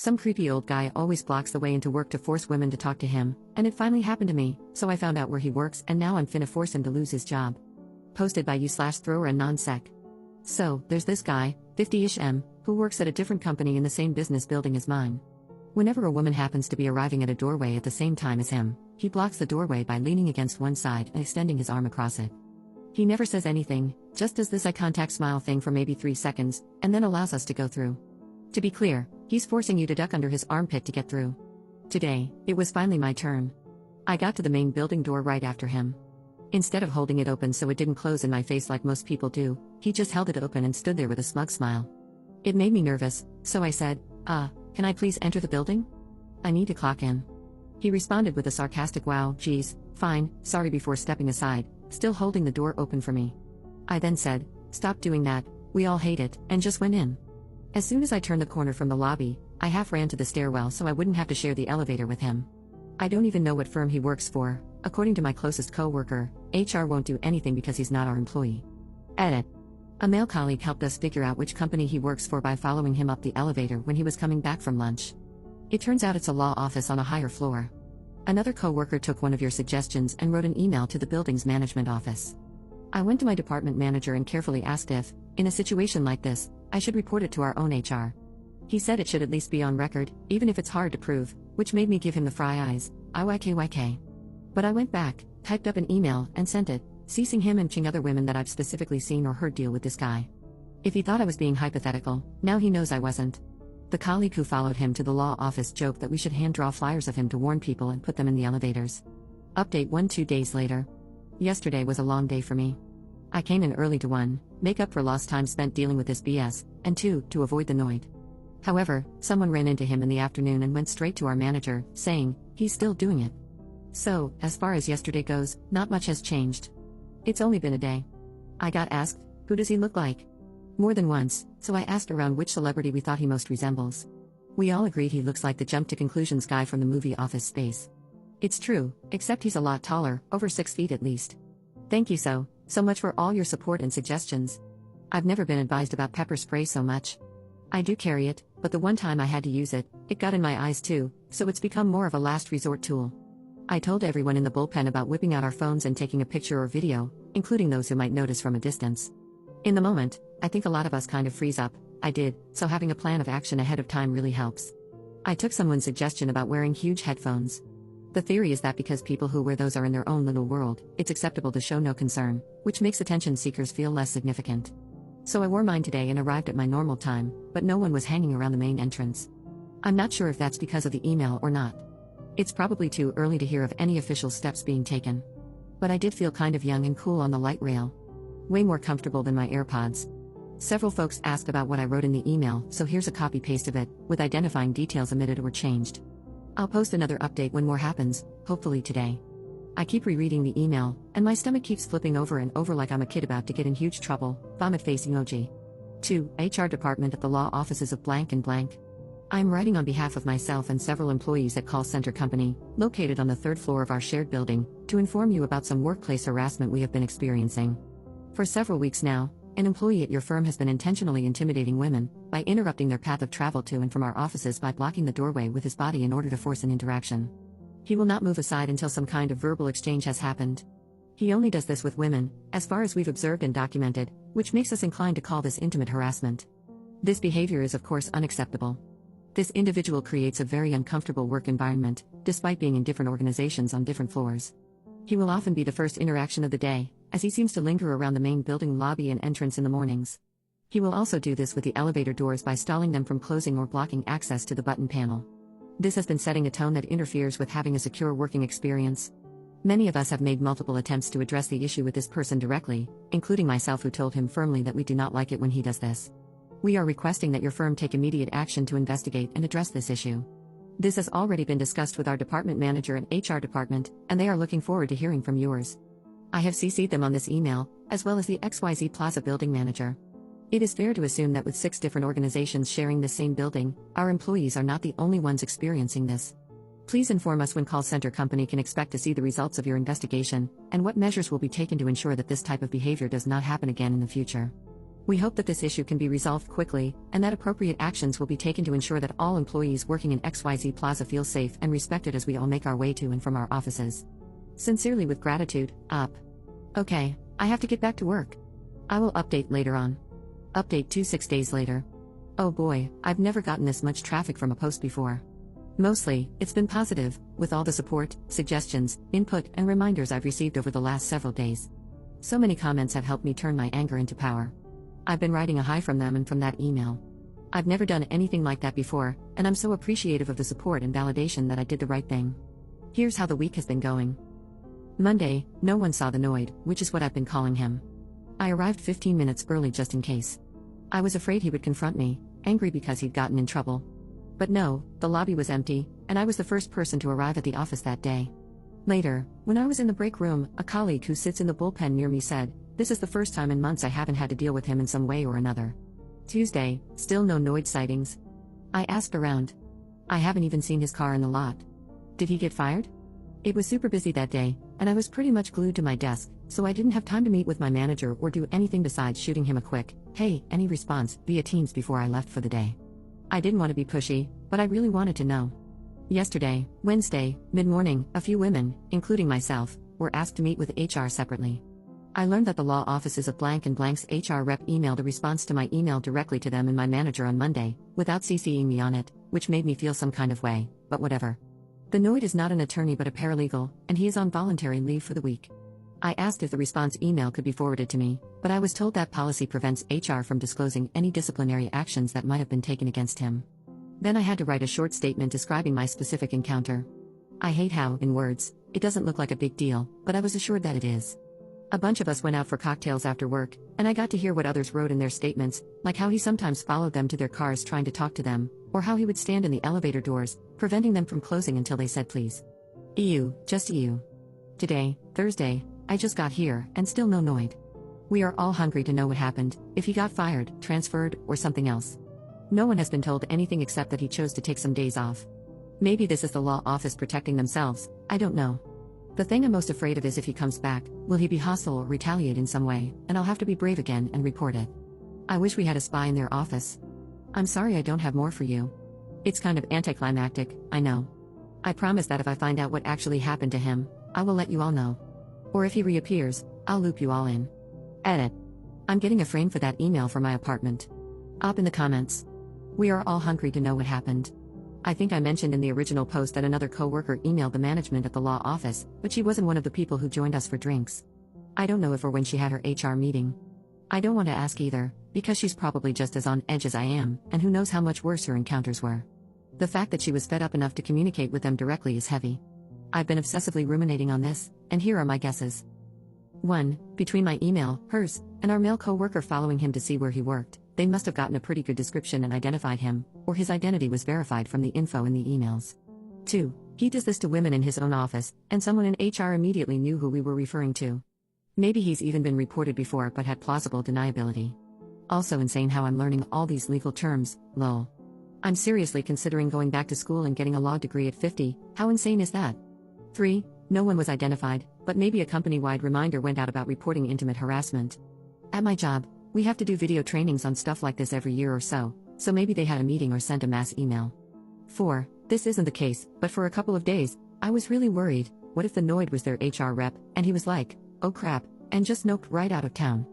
Some creepy old guy always blocks the way into work to force women to talk to him, and it finally happened to me, so I found out where he works and now I'm finna force him to lose his job. Posted by you/thrower and non-sec. So, there's this guy, 50-ish M, who works at a different company in the same business building as mine. Whenever a woman happens to be arriving at a doorway at the same time as him, he blocks the doorway by leaning against one side and extending his arm across it. He never says anything, just does this eye contact smile thing for maybe 3 seconds, and then allows us to go through. To be clear, he's forcing you to duck under his armpit to get through. Today, it was finally my turn. I got to the main building door right after him. Instead of holding it open so it didn't close in my face like most people do, he just held it open and stood there with a smug smile. It made me nervous, so I said, can I please enter the building? I need to clock in. He responded with a sarcastic wow, geez, fine, sorry before stepping aside, still holding the door open for me. I then said, stop doing that, we all hate it, and just went in. As soon as I turned the corner from the lobby, I half ran to the stairwell so I wouldn't have to share the elevator with him. I don't even know what firm he works for. According to my closest co-worker, HR won't do anything because he's not our employee. Edit. A male colleague helped us figure out which company he works for by following him up the elevator when he was coming back from lunch. It turns out it's a law office on a higher floor. Another co-worker took one of your suggestions and wrote an email to the building's management office. I went to my department manager and carefully asked if, in a situation like this, I should report it to our own HR. He said it should at least be on record, even if it's hard to prove, which made me give him the fry eyes, IYKYK. But I went back, typed up an email, and sent it, ceasing him and ching other women that I've specifically seen or heard deal with this guy. If he thought I was being hypothetical, now he knows I wasn't. The colleague who followed him to the law office joked that we should hand draw flyers of him to warn people and put them in the elevators. Update 2 days later. Yesterday was a long day for me. I came in early to 1, make up for lost time spent dealing with this BS, and 2, to avoid the noid. However, someone ran into him in the afternoon and went straight to our manager, saying, he's still doing it. So, as far as yesterday goes, not much has changed. It's only been a day. I got asked, who does he look like? More than once, so I asked around which celebrity we thought he most resembles. We all agreed he looks like the jump to conclusions guy from the movie Office Space. It's true, except he's a lot taller, over 6 feet at least. Thank you so much for all your support and suggestions. I've never been advised about pepper spray so much. I do carry it, but the one time I had to use it, it got in my eyes too, so it's become more of a last resort tool. I told everyone in the bullpen about whipping out our phones and taking a picture or video, including those who might notice from a distance. In the moment, I think a lot of us kind of freeze up. I did, so having a plan of action ahead of time really helps. I took someone's suggestion about wearing huge headphones. The theory is that because people who wear those are in their own little world, it's acceptable to show no concern, which makes attention seekers feel less significant. So I wore mine today and arrived at my normal time, but no one was hanging around the main entrance. I'm not sure if that's because of the email or not. It's probably too early to hear of any official steps being taken. But I did feel kind of young and cool on the light rail. Way more comfortable than my AirPods. Several folks asked about what I wrote in the email, so here's a copy-paste of it, with identifying details omitted or changed. I'll post another update when more happens, hopefully today. I keep rereading the email, and my stomach keeps flipping over and over like I'm a kid about to get in huge trouble, vomit-face emoji. 2. HR department at the law offices of blank and blank. I'm writing on behalf of myself and several employees at call center company, located on the 3rd floor of our shared building, to inform you about some workplace harassment we have been experiencing. For several weeks now, an employee at your firm has been intentionally intimidating women, by interrupting their path of travel to and from our offices by blocking the doorway with his body in order to force an interaction. He will not move aside until some kind of verbal exchange has happened. He only does this with women, as far as we've observed and documented, which makes us inclined to call this intimate harassment. This behavior is of course unacceptable. This individual creates a very uncomfortable work environment, despite being in different organizations on different floors. He will often be the first interaction of the day, as he seems to linger around the main building lobby and entrance in the mornings. He will also do this with the elevator doors by stalling them from closing or blocking access to the button panel. This has been setting a tone that interferes with having a secure working experience. Many of us have made multiple attempts to address the issue with this person directly, including myself, who told him firmly that we do not like it when he does this. We are requesting that your firm take immediate action to investigate and address this issue. This has already been discussed with our department manager and HR department, and they are looking forward to hearing from yours. I have CC'd them on this email, as well as the XYZ Plaza building manager. It is fair to assume that with 6 different organizations sharing this same building, our employees are not the only ones experiencing this. Please inform us when call center company can expect to see the results of your investigation, and what measures will be taken to ensure that this type of behavior does not happen again in the future. We hope that this issue can be resolved quickly, and that appropriate actions will be taken to ensure that all employees working in XYZ Plaza feel safe and respected as we all make our way to and from our offices. Sincerely with gratitude, Up. Okay, I have to get back to work. I will update later on. Update 6 days later. Oh boy, I've never gotten this much traffic from a post before. Mostly, it's been positive, with all the support, suggestions, input, and reminders I've received over the last several days. So many comments have helped me turn my anger into power. I've been riding a high from them and from that email. I've never done anything like that before, and I'm so appreciative of the support and validation that I did the right thing. Here's how the week has been going. Monday, no one saw the Noid, which is what I've been calling him. I arrived 15 minutes early just in case. I was afraid he would confront me, angry because he'd gotten in trouble. But no, the lobby was empty, and I was the first person to arrive at the office that day. Later, when I was in the break room, a colleague who sits in the bullpen near me said, "This is the first time in months I haven't had to deal with him in some way or another." Tuesday, still no Noid sightings. I asked around. I haven't even seen his car in the lot. Did he get fired? It was super busy that day, and I was pretty much glued to my desk, so I didn't have time to meet with my manager or do anything besides shooting him a quick, "Hey, any response?" via Teams before I left for the day. I didn't want to be pushy, but I really wanted to know. Yesterday, Wednesday, mid-morning, a few women, including myself, were asked to meet with HR separately. I learned that the law offices of blank and blank's HR rep emailed a response to my email directly to them and my manager on Monday, without CCing me on it, which made me feel some kind of way, but whatever. The Noid is not an attorney but a paralegal, and he is on voluntary leave for the week. I asked if the response email could be forwarded to me, but I was told that policy prevents HR from disclosing any disciplinary actions that might have been taken against him. Then I had to write a short statement describing my specific encounter. I hate how, in words, it doesn't look like a big deal, but I was assured that it is. A bunch of us went out for cocktails after work, and I got to hear what others wrote in their statements, like how he sometimes followed them to their cars trying to talk to them, or how he would stand in the elevator doors, preventing them from closing until they said please. Just EU. Today, Thursday, I just got here, and still no Noid. We are all hungry to know what happened, if he got fired, transferred, or something else. No one has been told anything except that he chose to take some days off. Maybe this is the law office protecting themselves, I don't know. The thing I'm most afraid of is if he comes back, will he be hostile or retaliate in some way, and I'll have to be brave again and report it. I wish we had a spy in their office. I'm sorry I don't have more for you. It's kind of anticlimactic, I know. I promise that if I find out what actually happened to him, I will let you all know. Or if he reappears, I'll loop you all in. Edit. I'm getting a frame for that email for my apartment. Up in the comments. We are all hungry to know what happened. I think I mentioned in the original post that another coworker emailed the management at the law office, but she wasn't one of the people who joined us for drinks. I don't know if or when she had her HR meeting. I don't want to ask either, because she's probably just as on edge as I am, and who knows how much worse her encounters were. The fact that she was fed up enough to communicate with them directly is heavy. I've been obsessively ruminating on this, and here are my guesses. 1. Between my email, hers, and our male coworker following him to see where he worked, they must have gotten a pretty good description and identified him, or his identity was verified from the info in the emails. 2. He does this to women in his own office, and someone in HR immediately knew who we were referring to. Maybe he's even been reported before but had plausible deniability. Also insane how I'm learning all these legal terms, lol. I'm seriously considering going back to school and getting a law degree at 50, how insane is that? 3. No one was identified, but maybe a company-wide reminder went out about reporting intimate harassment. At my job, we have to do video trainings on stuff like this every year or so maybe they had a meeting or sent a mass email. 4. This isn't the case, but for a couple of days, I was really worried. What if the Noid was their HR rep, and he was like, "Oh crap," and just noped right out of town?